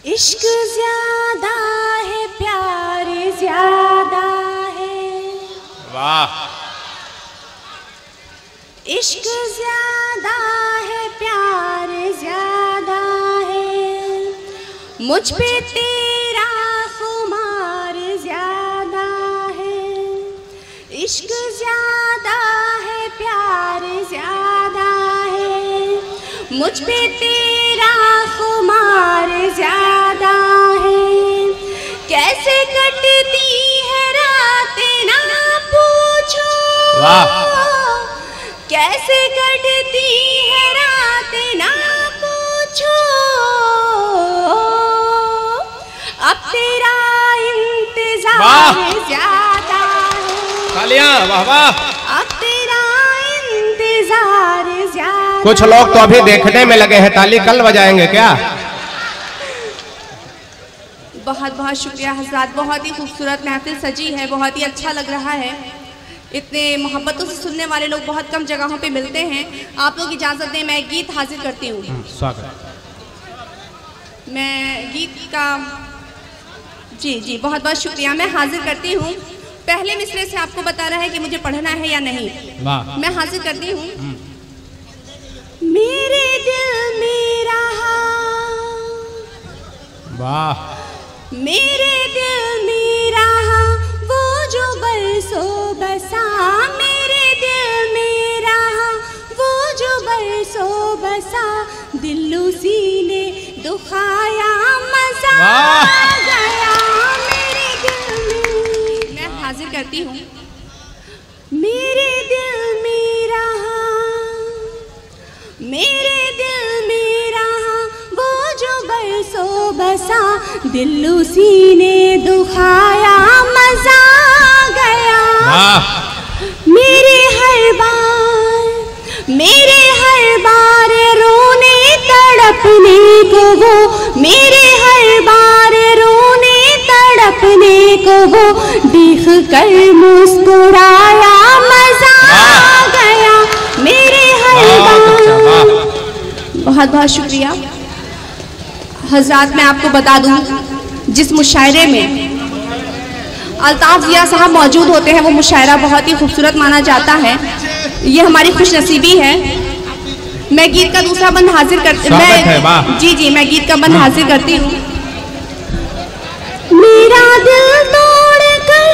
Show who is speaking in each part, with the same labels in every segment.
Speaker 1: इश्क ज्यादा है, प्यार ज्यादा है।
Speaker 2: वाह।
Speaker 1: इश्क ज्यादा है, प्यार ज्यादा है। मुझ पे तेरा खुमार ज्यादा है। इश्क ज्यादा है, प्यार ज्यादा है। मुझ पे तेरा खुमार ज्यादा है। कैसे कटती है रातें ना पूछो।
Speaker 2: वाह।
Speaker 1: कैसे कटती है रातें ना पूछो। अब तेरा इंतजार ज्यादा है।
Speaker 2: तालियां, वाह वाह।
Speaker 1: अब तेरा इंतजार ज्यादा।
Speaker 2: कुछ लोग तो अभी देखने में लगे हैं, ताली कल बजाएंगे क्या?
Speaker 1: बहुत बहुत शुक्रिया हज़रात, बहुत ही खूबसूरत महफिल सजी है, बहुत ही अच्छा लग रहा है। इतने मोहब्बतों से सुनने वाले लोग बहुत कम जगहों पे मिलते हैं। आप लोग इजाज़त दें, मैं गीत हाजिर करती हूँ।
Speaker 2: स्वागत।
Speaker 1: मैं गीत का जी बहुत बहुत शुक्रिया, मैं हाजिर करती हूँ। पहले मिसरे से आपको बता रहा है कि मुझे पढ़ना है या नहीं।
Speaker 2: वाह।
Speaker 1: मैं हाजिर करती हूँ। मेरे दिल में रहा,
Speaker 2: वाह।
Speaker 1: मेरे दिल में रहा वो जो बरसों बसा। मेरे दिल में रहा वो जो बरसों बसा। दिल उसी ने दुखाया, मजा गया मेरे दिल में। मैं हाजिर करती हूँ। मेरे दिल में रहा, मेरे दिल में रहा वो जो बरसों बसा। दिल उसी ने दुखाया, मजा गया मेरे हर बार रोने तड़पने को वो। मेरे हर बार रोने तड़पने को वो देख कर मुस्कुराया, मजा गया मेरे हर बार। बहुत बहुत शुक्रिया हज़रात। मैं आपको बता दूं, जिस मुशायरे में अल्ताफ ज़िया साहब मौजूद होते हैं वो मुशायरा बहुत ही खूबसूरत माना जाता है। ये हमारी खुशनसीबी है। मैं गीत का दूसरा बंद हाजिर करती हूँ। मैं गीत का बंद हाजिर करती हूँ। मेरा दिल तोड़ कर,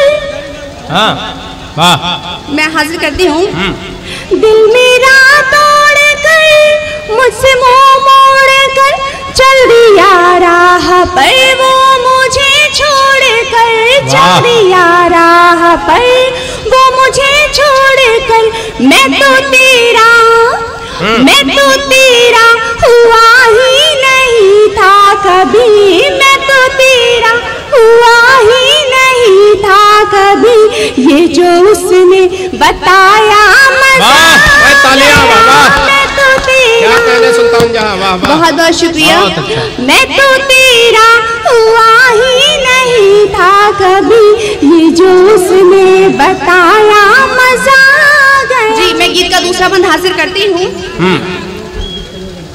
Speaker 2: वाह।
Speaker 1: मैं हाजिर करती हूँ। दिल मेरा तोड़ कर, मुझसे मुंह मोड़ कर चल दिया राह पर वो मुझे छोड़ कर। चल दिया राह पर वो मुझे छोड़ कर। मैं तो तेरा हुआ ही नहीं था कभी। मैं तो तेरा हुआ ही नहीं था कभी। ये जो उसने बताया, मजा मैं तो तेरा। बहुत बहुत शुक्रिया। मैं तो तेरा हुआ ही नहीं था कभी। ये जो उसने बताया, मजा गया। जी मैं गीत का दूसरा बंद हाजिर करती हूँ।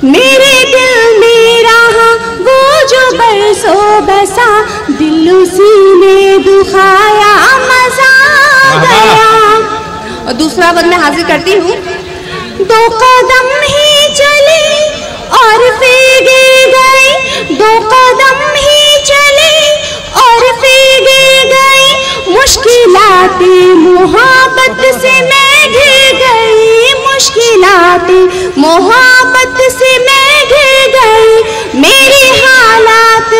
Speaker 1: मेरे दिल में रहा वो जो बरसों बसा। दिल उसी ने दुखाया, मजा गया। और दूसरा बंद मैं हाजिर करती हूँ। दो कदम ही चले और फेंके गए। दो कदम ही चले और फेंके गए। मुश्किलातें मोहब्बत से मैं घिर गई। मुश्किलातें मोहब्बत से मैं घिर गई। मेरे हालात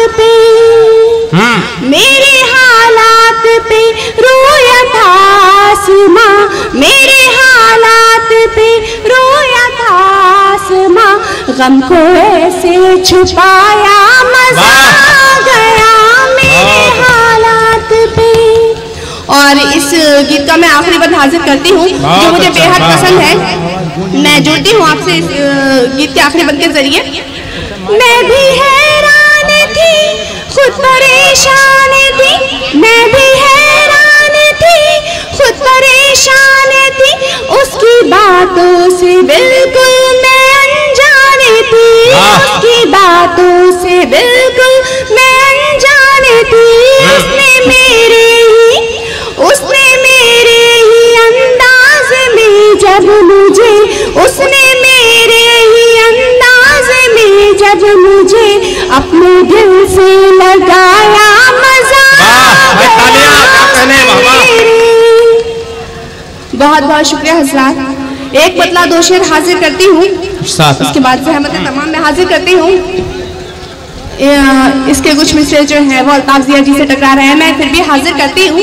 Speaker 1: पे रोया था आसमां। मेरे हालात पे रोया था आसमां। गम को ऐसे छुपाया, मजा गया मेरे हालात पे। और इस गीत का मैं आखिरी बार हाजिर करती हूँ जो मुझे बेहद पसंद है। मैं जुड़ती हूँ आपसे इस गीत के आखिरी बंद के जरिए। मैं भी हैरान थी, खुद परेशान थी। मैं भी हैरान थी, खुद परेशान थी। उसकी बातों से बिल्कुल मैं अनजान थी। उसकी बातों से बिल्कुल मैं अनजाने थी, उसने मेरे ही अंदाज में जब मुझे, उसने मेरे ही अंदाज में जब मुझे अपने दिल से लगाया मजा। बहुत बहुत शुक्रिया हजरात। एक बदला दो शेर हाजिर करती हूँ, इसके बाद ज़हमत तमाम में हाजिर करती हूँ। इसके कुछ मिसरे जो हैं वो अल्ताफ जिया जी से टकरा रहे हैं, मैं फिर भी हाजिर करती हूँ।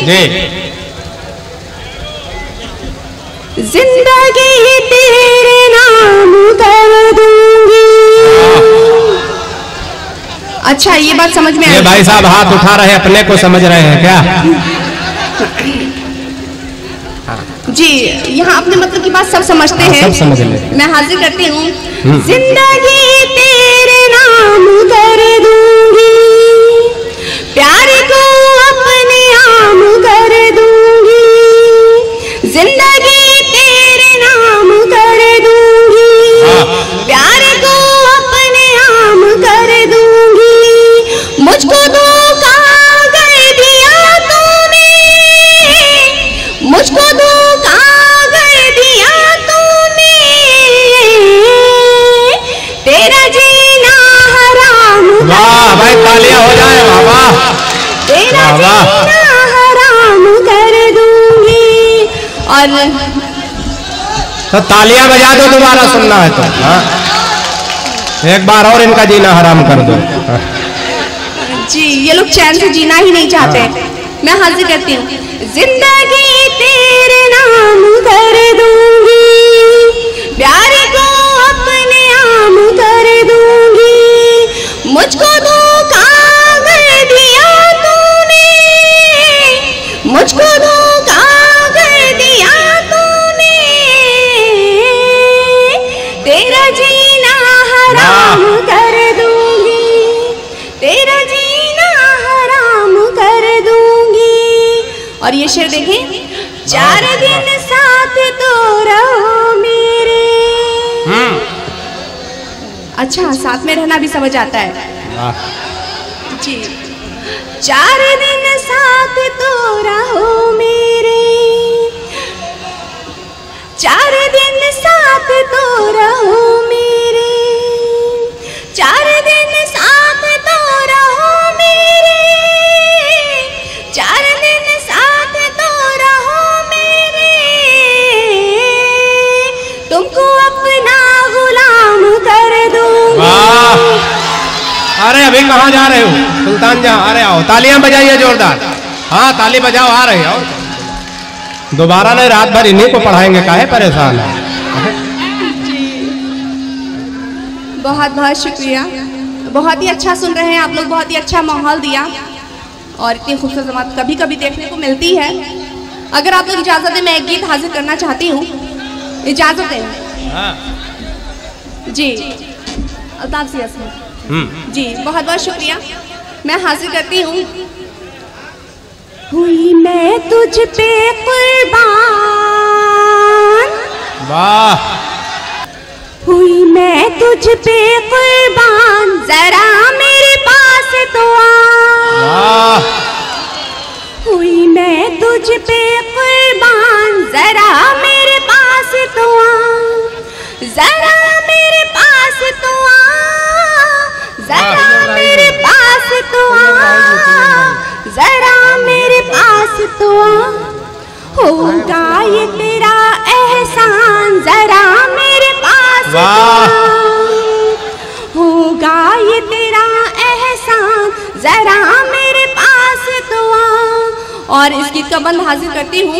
Speaker 1: जिंदगी तेरे नाम कर दूंगी। अच्छा, ये बात समझ में आई?
Speaker 2: भाई साहब हाथ उठा रहे, अपने को समझ रहे हैं क्या?
Speaker 1: जी, यहाँ अपने मतलब की बात सब समझते हैं,
Speaker 2: सब समझ ले।
Speaker 1: मैं हाजिर करती हूँ। जिंदगी तेरे नाम कर दूंगी, प्यार को अपने आम कर दूंगी। जिंदगी तेरे नाम कर दूंगी, प्यार को अपने आम कर दूंगी। मुझको धोखा कर दिया तूने, मुझको धोखा कर दिया तूने, तेरा जीना हराम।
Speaker 2: वाह भाई, तालियां हो जाए बाबा।
Speaker 1: तेरा जीना हराम कर दूंगी। और
Speaker 2: तो तालियां बजा दो, दोबारा सुनना है तो। हाँ, एक बार और इनका जीना हराम कर दो।
Speaker 1: जी, ये लोग चैन से जीना ही नहीं चाहते। मैं हाजिर करती हूँ। जिंदगी तेरे नाम कर दूंगी, प्यार को अपने आम कर दूंगी। मुझको धोखा कर दिया तूने, मुझको धोखा कर दिया तूने, तेरा जीना हराम कर दूंगी, तेरा जीना हराम कर दूंगी। और ये शेर देखें, 4 दिन साथ तो रहो मेरे। अच्छा, साथ में रहना भी समझ आता है जी। 4 दिन साथ तो रहो मेरे, 4 दिन साथ तो रहो मेरे, 4 दिन साथ तो रहो मेरे, 4 दिन साथ तो रहो मेरे, तुमको अपना गुलाम कर दूंगी।
Speaker 2: अरे अभी कहाँ जा रहे हो सुल्तान जहाँ? अरे आओ, तालियां बजाइए जोरदार। हाँ, ताली बजाओ, आ रहे हो। दोबारा नहीं, रात भर इन्हीं को पढ़ाएंगे, काहे परेशान है?
Speaker 1: बहुत बहुत शुक्रिया, बहुत ही अच्छा सुन रहे हैं आप लोग, बहुत ही अच्छा माहौल दिया। और इतनी खूबसूरत जमात कभी कभी देखने को मिलती है। अगर आप लोग इजाज़त दें, मैं एक गीत हाजिर करना चाहती हूँ, इजाज़त दें? जी, अल्ताफ जिया जी, बहुत बहुत शुक्रिया, मैं हाजिर करती हूँ। हुई मैं तुझ पे कुर्बान,
Speaker 2: वाह,
Speaker 1: हुई मैं तुझ पे कुर्बान, जरा मेरे पास तो आ। हुई मैं तुझ पे कुर्बान, जरा मेरे पास तो आ, जरा मेरे पास तो आ, जरा मेरे पास तो आ, जरा मेरे पास तो आ। होगा ये तेरा एहसान, जरा मेरे पास तो आ। होगा ये तेरा एहसान, जरा मेरे पास तो आ। और इस गीत का बंद हाजिर करती हूँ।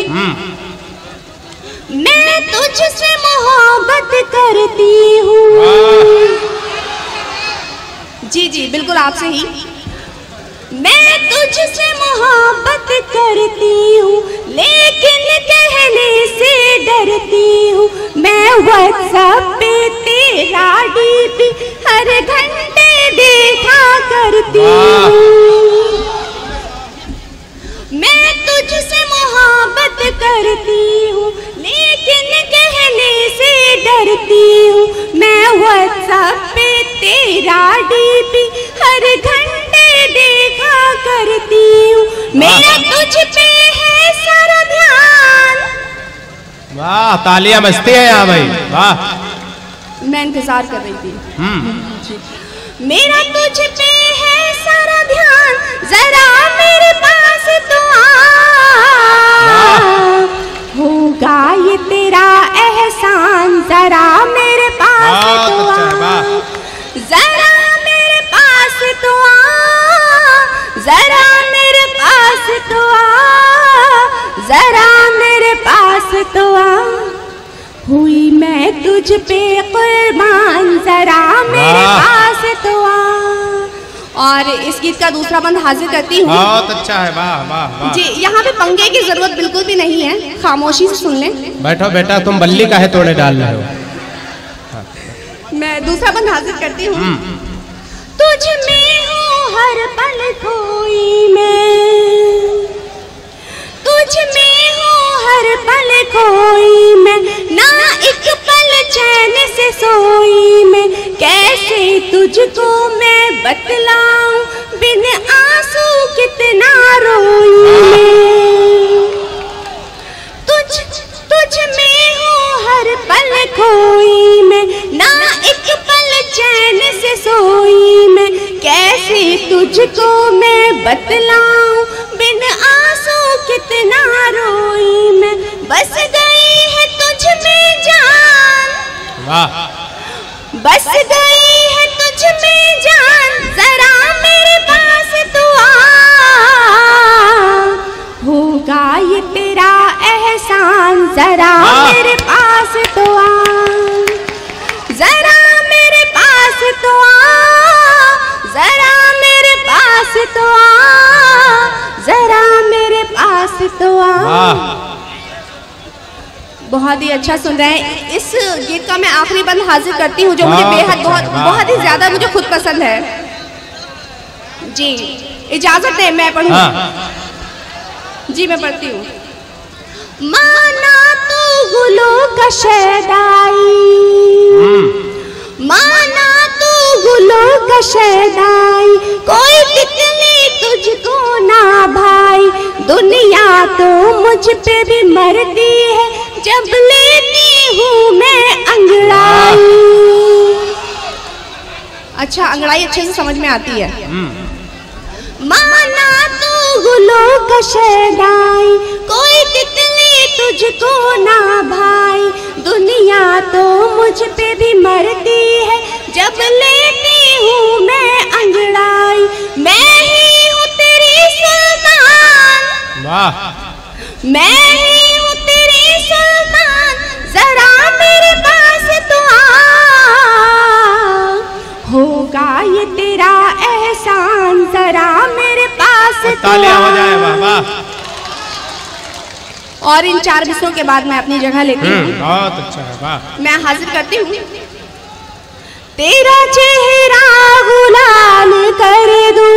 Speaker 1: मैं तुझसे मोहब्बत करती हूँ। जी जी, बिल्कुल आपसे ही। मैं तुझसे मोहब्बत करती हूँ, लेकिन कहने से डरती हूँ। मैं व्हाट्सएप पे तेरा डीपी हर घंटे देखा करती हूँ। मैं तुझसे मोहब्बत करती हूँ, लेकिन कहने से डरती हूँ। मैं व्हाट्सएप पे तेरा डीपी हर घंटे मेरा तुझ पे है सारा ध्यान।
Speaker 2: वाह, तालियां बजती है यहाँ भाई, वाह।
Speaker 1: मैं इंतजार कर रही थी। मेरा तुझ पे है सारा ध्यान, जरा मेरे पास तो आ, होगा ये तेरा एहसान, जरा मेरे पास तो आ, जरा मेरे पास तो आ, जरा मेरे पास तो आ, जरा मेरे पास तो आ, हुई मैं तुझ पे कुर्बान, जरा मेरे पास तो आ। और इस गीत का दूसरा बंद हाजिर करती हूँ।
Speaker 2: बहुत अच्छा है, वाह वाह वाह।
Speaker 1: जी, यहाँ पे पंगे की जरूरत बिल्कुल भी नहीं है, खामोशी से सुन लें।
Speaker 2: बैठो बेटा, तुम बल्ली काहे तोड़े डाल रहे हो।
Speaker 1: मैं दूसरा बंद हाजिर करती हूँ। तुझ में हूँ हर पल खोई मैं, तुझ में हूँ हर पल खोई मैं, ना एक पल चैन से सोई मैं, कैसे तुझको मैं बतलाऊं, बिन आंसू कितना रोई मैं। तुझ में हूँ हर पल खोई मैं, ना एक पल चैन से सोई मैं, कैसे तुझको मैं बतलाऊं, बिन आंसू कितना रोई मैं, बस गई है तुझ में जान,
Speaker 2: वाह,
Speaker 1: बस गई है तुझ में जान, जरा मेरे पास तो आ, होगा ये तेरा एहसान, जरा मेरे पास तो आ, जरा मेरे पास तो आ, जरा मेरे पास तो आ, जरा मेरे पास तो आ। बहुत ही अच्छा सुन रहे हैं। इस गीत का मैं आखिरी बंद हाजिर करती हूँ, जो मुझे बेहद बहुत ही ज्यादा मुझे खुद पसंद है। जी, इजाजत है, मैं पढ़ूँ? जी, मैं पढ़ती हूँ। माना तू गुलों का शैदाई, माना तू गुलों का शैदाई, कोई तितली तुझको ना भाई, दुनिया तो मुझ पे भी मरती है, जब लेती हूँ मैं अंगड़ाई। अच्छा, अंगड़ाई अच्छे से समझ में आती है। माना तू गुलों का शैदाई, कोई तितली तुझको ना भाई, दुनिया तो मुझ पे भी मरती है, जब लेती हूँ मैं अंगड़ाई, मैं ही हूँ तेरी सुल्तान,
Speaker 2: वाह,
Speaker 1: मैं ही हूँ तेरी सुल्तान, जरा मेरे पास तो आ, होगा ये तेरा एहसान, जरा मेरे पास तो आ।
Speaker 2: तालियां हो जाए, वाह वाह।
Speaker 1: और इन 4 विषयों के बाद मैं अपनी जगह लेती हूँ।
Speaker 2: बहुत अच्छा है, वाह।
Speaker 1: मैं हाजिर करती हूँ। तेरा चेहरा गुलाल कर दूं,